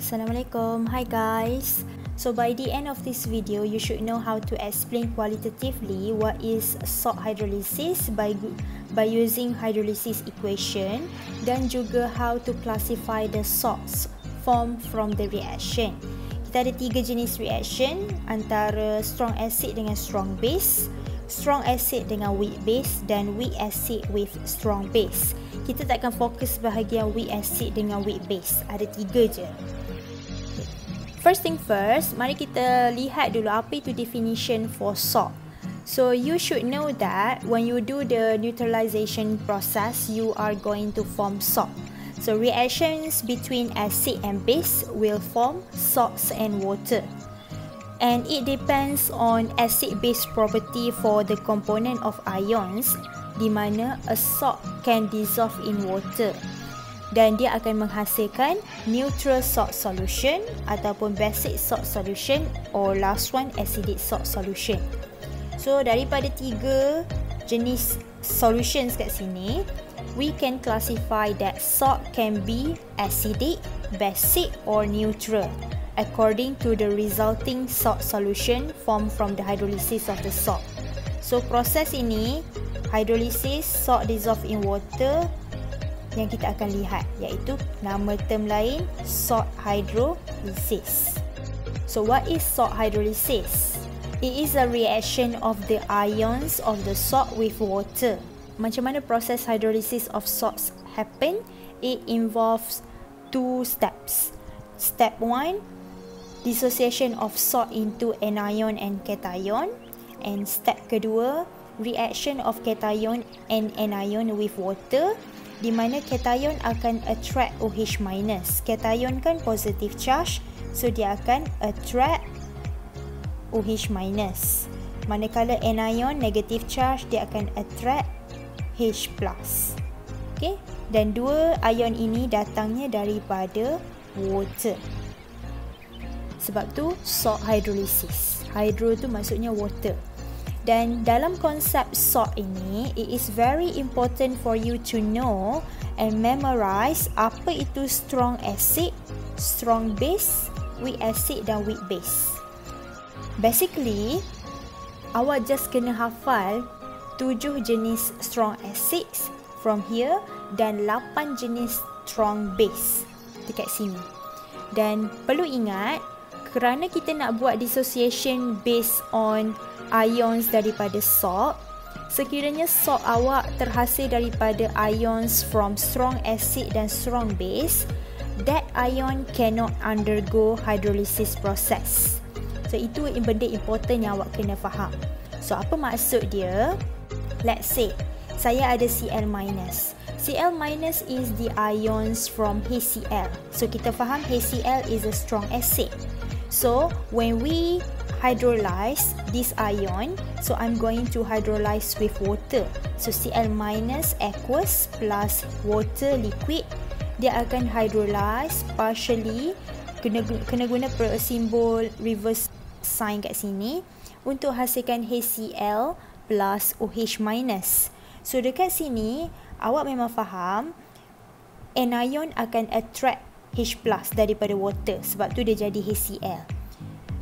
Assalamualaikum. Hi guys. So by the end of this video, you should know how to explain qualitatively what is salt hydrolysis by using hydrolysis equation, dan juga how to classify the salts formed from the reaction. Kita ada 3 jenis reaction antara strong acid dengan strong base, strong acid dengan weak base, dan weak acid with strong base. Kita tak akan fokus bahagian weak acid dengan weak base. Ada 3 je. First thing first, mari kita lihat dulu apa itu definition for salt. So you should know that when you do the neutralization process, you are going to form salt. So reactions between acid and base will form salts and water. And it depends on acid-base property for the component of ions, di mana a salt can dissolve in water. Dan dia akan menghasilkan neutral salt solution ataupun basic salt solution, or last one acidic salt solution. So daripada 3 jenis solutions kat sini, we can classify that salt can be acidic, basic or neutral according to the resulting salt solution formed from the hydrolysis of the salt. So proses ini, hydrolysis, salt dissolve in water, yang kita akan lihat, iaitu nama term lain salt hydrolysis. So what is salt hydrolysis? It is a reaction of the ions of the salt with water. Macam mana proses hydrolysis of salts happen? It involves 2 steps. Step 1, dissociation of salt into anion and cation. And step kedua, reaction of cation and anion with water, di mana cation akan attract OH-. Cation kan positive charge, so dia akan attract OH-. Manakala anion negative charge, dia akan attract H+. Okay? Dan 2 ion ini datangnya daripada water. Sebab tu salt hydrolysis. Hydro tu maksudnya water. Dan dalam konsep salt ini, it is very important for you to know and memorize apa itu strong acid, strong base, weak acid dan weak base. Basically, awak just kena hafal 7 jenis strong acids from here dan 8 jenis strong base dekat sini. Dan perlu ingat, kerana kita nak buat dissociation based on ions daripada salt, sekiranya salt awak terhasil daripada ions from strong acid dan strong base, that ion cannot undergo hydrolysis process. So itu benda important yang awak kena faham. So apa maksud dia? Let's say saya ada Cl-. Cl- is the ions from HCl. So kita faham HCl is a strong acid. So when we hydrolyze this ion, so I'm going to hydrolyze with water. So Cl- aqueous plus water liquid, dia akan hydrolyze partially. Kena guna simbol reverse sign kat sini untuk hasilkan HCl plus OH-. So dekat sini awak memang faham anion akan attract H+ daripada water, sebab tu dia jadi HCl.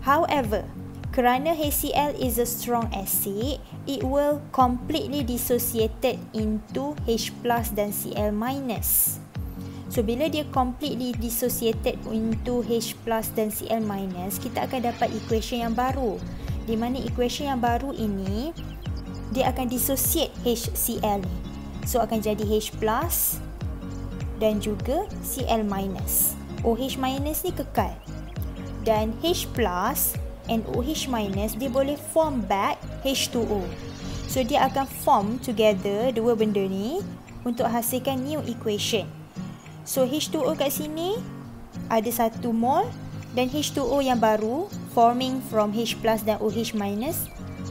However, kerana HCl is a strong acid, it will completely dissociated into H+ dan Cl-. So bila dia completely dissociated into H+ dan Cl-, kita akan dapat equation yang baru, di mana equation yang baru ini dia akan dissociate HCl ni. So akan jadi H+ dan juga Cl-. OH- ni kekal. Dan H+ and OH- dia boleh form back H2O. So dia akan form together dua benda ni untuk hasilkan new equation. So H2O kat sini ada 1 mol, dan H2O yang baru forming from H+ dan OH-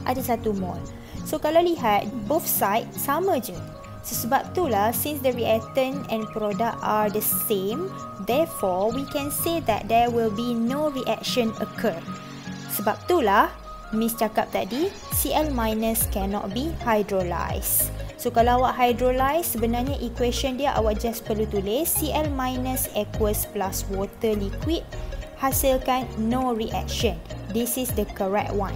ada 1 mol. So kalau lihat both side sama je. So sebab itulah, since the reactant and product are the same, therefore we can say that there will be no reaction occur. Sebab itulah Miss cakap tadi, Cl- cannot be hydrolyzed. So So kalau awak hydrolyze, sebenarnya equation dia awak just perlu tulis Cl minus aqueous plus water liquid hasilkan no reaction. This is the correct one.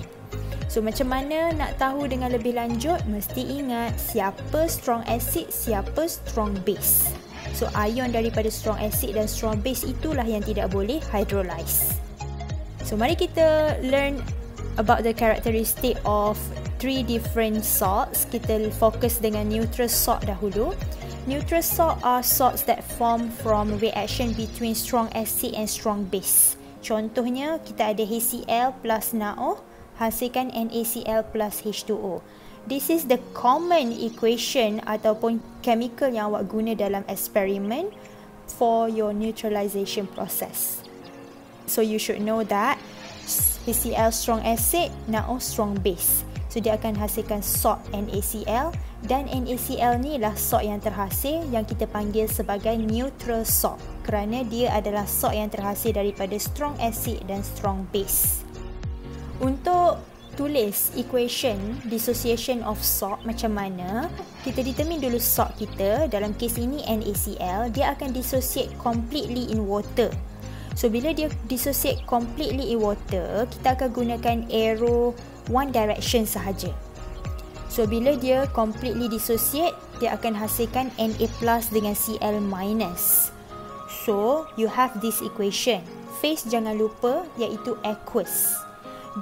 So macam mana nak tahu dengan lebih lanjut? Mesti ingat siapa strong acid, siapa strong base. So ion daripada strong acid dan strong base itulah yang tidak boleh hydrolyze. So mari kita learn about the characteristic of 3 different salts. Kita fokus dengan neutral salt dahulu. Neutral salt are salts that form from reaction between strong acid and strong base. Contohnya kita ada HCl plus NaO hasilkan NaCl plus H2O. This is the common equation ataupun chemical yang awak guna dalam eksperimen for your neutralization process. So you should know that HCl strong acid, NaO strong base. So dia akan hasilkan salt NaCl dan NaCl ni lah salt yang terhasil yang kita panggil sebagai neutral salt kerana dia adalah salt yang terhasil daripada strong acid dan strong base. Untuk tulis equation dissociation of salt macam mana, kita determine dulu salt kita, dalam kes ini NaCl, dia akan dissociate completely in water. So bila dia dissociate completely in water, kita akan gunakan arrow one direction sahaja. So bila dia completely dissociate, dia akan hasilkan Na plus dengan Cl minus. So you have this equation. Phase jangan lupa iaitu aqueous.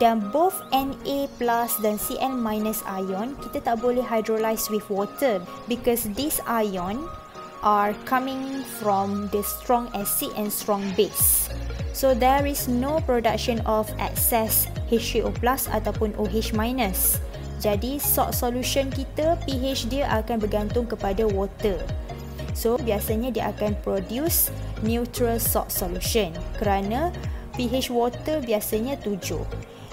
Dan both Na plus dan Cl minus ion kita tak boleh hydrolyze with water because these ion are coming from the strong acid and strong base. So there is no production of excess H3O plus ataupun OH minus. Jadi salt solution kita pH dia akan bergantung kepada water. So biasanya dia akan produce neutral salt solution kerana pH water biasanya 7.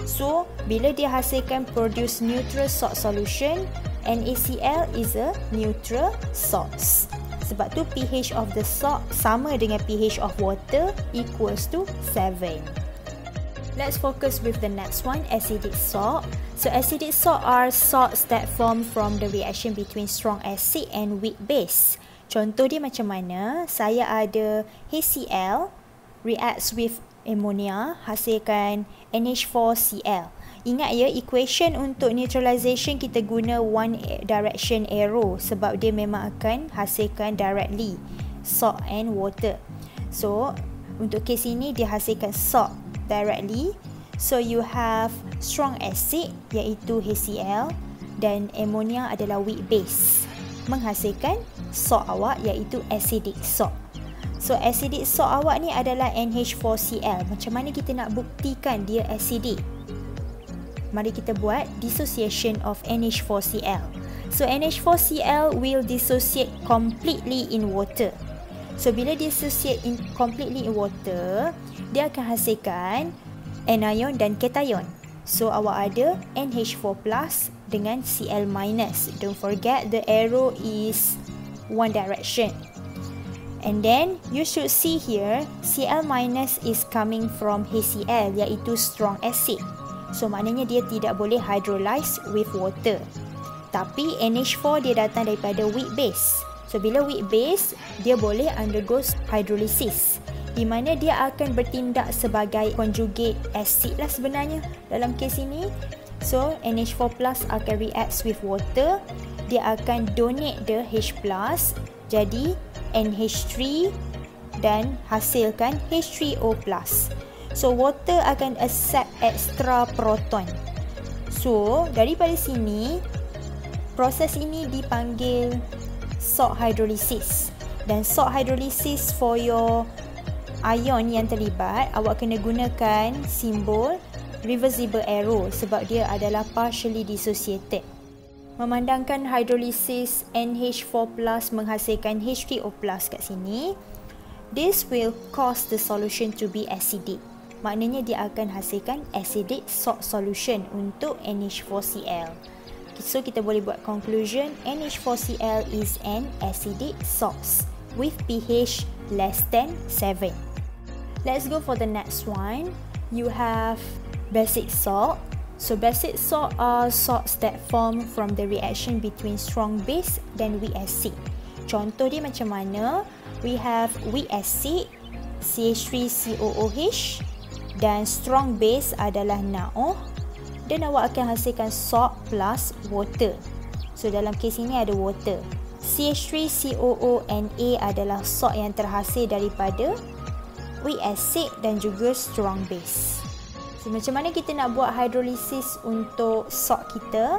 So, bila dia hasilkan produce neutral salt solution, NaCl is a neutral salts. Sebab tu pH of the salt sama dengan pH of water equals to 7. Let's focus with the next one, acidic salt. So, acidic salt are salts that form from the reaction between strong acid and weak base. Contoh dia macam mana? Saya ada HCl reacts with ammonia hasilkan NH4Cl. Ingat ya, equation untuk neutralization kita guna one direction arrow sebab dia memang akan hasilkan directly salt and water. So untuk kes ini dia hasilkan salt directly. So you have strong acid iaitu HCl dan ammonia adalah weak base menghasilkan salt awak iaitu acidic salt. So acidic salt awak ni adalah NH4Cl. Macam mana kita nak buktikan dia acidic? Mari kita buat dissociation of NH4Cl. So NH4Cl will dissociate completely in water. So bila dissociate completely in water, dia akan hasilkan anion dan cation. So awak ada NH4 plus dengan Cl minus. Don't forget the arrow is one direction. And then you should see here Cl minus is coming from HCl iaitu strong acid. So maknanya dia tidak boleh hydrolyze with water. Tapi NH4 dia datang daripada weak base. So bila weak base dia boleh undergo hydrolysis di mana dia akan bertindak sebagai conjugate acid lah sebenarnya dalam kes ini. So NH4 plus akan react with water, dia akan donate the H plus jadi NH3 dan hasilkan H3O+. So water akan accept extra proton. So daripada sini proses ini dipanggil salt hydrolysis. Dan salt hydrolysis for your ion yang terlibat, awak kena gunakan simbol reversible arrow sebab dia adalah partially dissociated. Memandangkan hydrolysis NH4 plus menghasilkan H3O plus kat sini, this will cause the solution to be acidic. Maknanya dia akan hasilkan acidic salt solution untuk NH4Cl. So kita boleh buat conclusion, NH4Cl is an acidic salt with pH less than 7. Let's go for the next one. You have basic salt. So basic salt are salts that form from the reaction between strong base dan weak acid. Contoh dia macam mana? We have weak acid CH3COOH dan strong base adalah NaOH, dan awak akan hasilkan salt plus water. So dalam kes ini ada water. CH3COONA adalah salt yang terhasil daripada weak acid dan juga strong base. So macam mana kita nak buat hydrolysis untuk salt kita?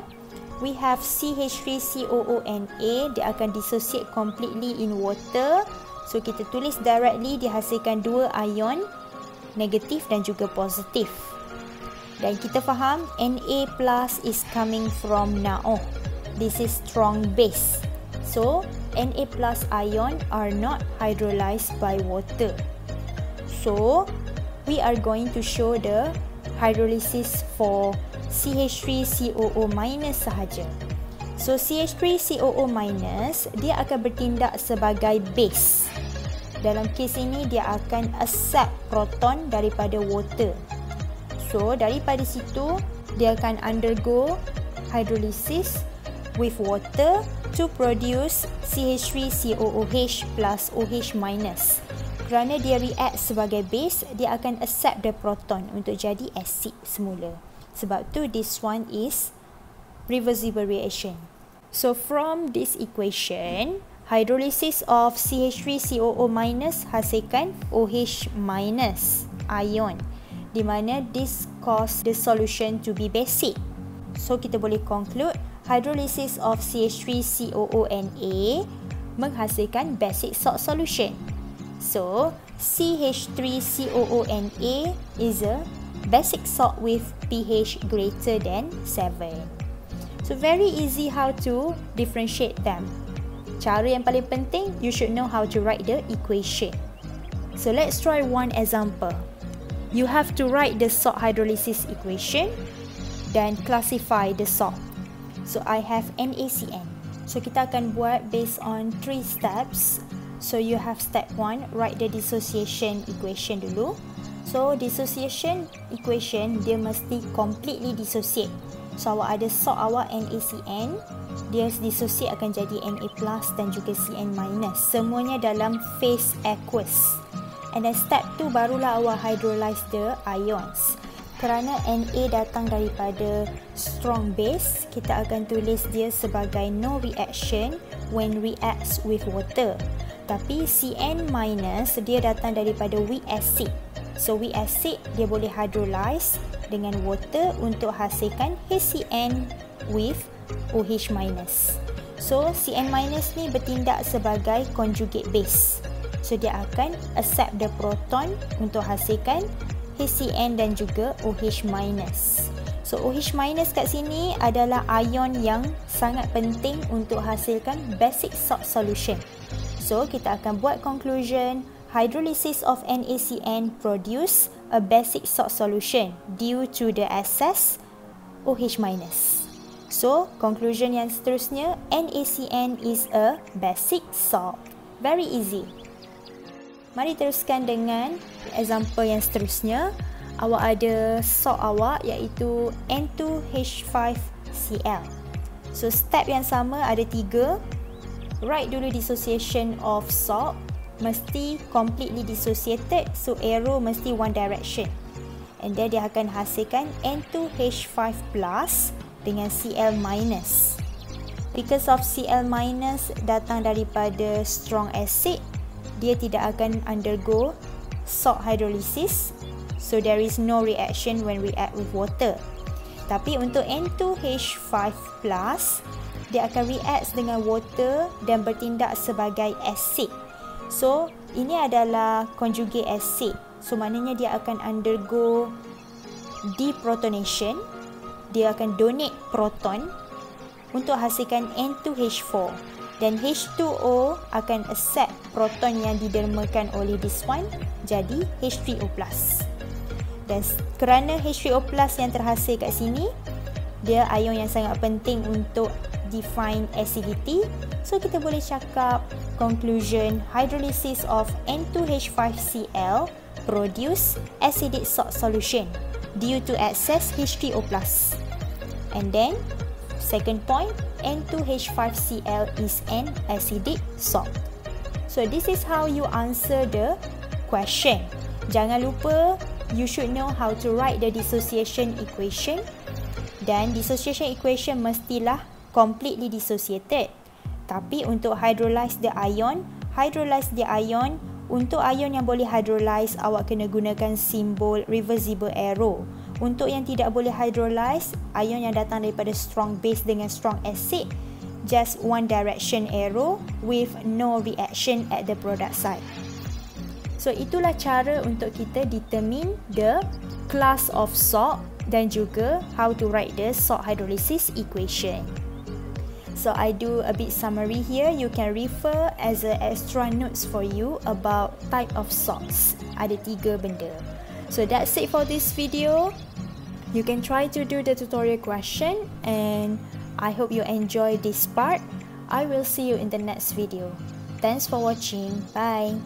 We have CH3COONA, dia akan dissociate completely in water. So kita tulis directly dihasilkan dua ion, negatif dan juga positif. Dan kita faham Na plus is coming from NaOH. This is strong base. So Na plus ion are not hydrolyzed by water. So we are going to show the hydrolysis for CH3COO- sahaja. So CH3COO- dia akan bertindak sebagai base. Dalam kes ini dia akan accept proton daripada water. So daripada situ dia akan undergo hydrolysis with water to produce CH3COOH plus OH minus. Kerana dia react sebagai base, dia akan accept the proton untuk jadi acid semula. Sebab tu this one is reversible reaction. So from this equation, hydrolysis of CH3COO- hasilkan OH minus ion, di mana this cause the solution to be basic. So kita boleh conclude hydrolysis of CH3COONA menghasilkan basic salt solution. So CH3COONA is a basic salt with pH greater than 7. So very easy how to differentiate them. Cara yang paling penting, you should know how to write the equation. So let's try one example. You have to write the salt hydrolysis equation dan classify the salt. So I have NaCN. So kita akan buat based on 3 steps. So you have step 1, write the dissociation equation dulu. So dissociation equation dia mesti completely dissociate. So awak ada salt awak NaCN, dia dissociate akan jadi Na plus dan juga Cn minus. Semuanya dalam phase aqueous. And then step 2 barulah awak hydrolyze the ions. Kerana Na datang daripada strong base, kita akan tulis dia sebagai no reaction when reacts with water. Tapi Cn minus dia datang daripada weak acid. So weak acid dia boleh hydrolyze dengan water untuk hasilkan HCN with OH minus. So Cn minus ni bertindak sebagai conjugate base. So dia akan accept the proton untuk hasilkan HCN dan juga OH minus. So OH minus kat sini adalah ion yang sangat penting untuk hasilkan basic salt solution. So kita akan buat conclusion, hydrolysis of NaCN produce a basic salt solution due to the excess OH minus. So conclusion yang seterusnya, NaCN is a basic salt. Very easy. Mari teruskan dengan example yang seterusnya. Awak ada salt awak iaitu N2H5Cl. So step yang sama ada 3. Write dulu dissociation of salt. Mesti completely dissociated, so arrow mesti one direction. And then dia akan hasilkan N2H5 plus dengan Cl minus. Because of Cl minus datang daripada strong acid, dia tidak akan undergo salt hydrolysis, so there is no reaction when react with water. Tapi untuk N2H5 plus, dia akan react dengan water dan bertindak sebagai acid. So ini adalah conjugate acid, so maknanya dia akan undergo deprotonation. Dia akan donate proton untuk hasilkan N2H4, dan H2O akan accept proton yang didermakan oleh this one jadi H3O+. Dan kerana H3O+ yang terhasil kat sini, dia ion yang sangat penting untuk define acidity. So kita boleh cakap conclusion, hydrolysis of N2H5Cl produce acidic salt solution due to excess H3O+. And then, second point, N2H5Cl is an acidic salt. So this is how you answer the question. Jangan lupa, you should know how to write the dissociation equation. Dan dissociation equation mestilah completely dissociated. Tapi untuk hydrolyze the ion, untuk ion yang boleh hydrolyze, awak kena gunakan simbol reversible arrow. Untuk yang tidak boleh hydrolyze, ion yang datang daripada strong base dengan strong acid, just one direction arrow with no reaction at the product side. So itulah cara untuk kita determine the class of salt dan juga how to write the salt hydrolysis equation. So I do a bit summary here. You can refer as a extra notes for you about type of salts. Ada 3 benda. So that's it for this video. You can try to do the tutorial question and I hope you enjoy this part. I will see you in the next video. Thanks for watching. Bye.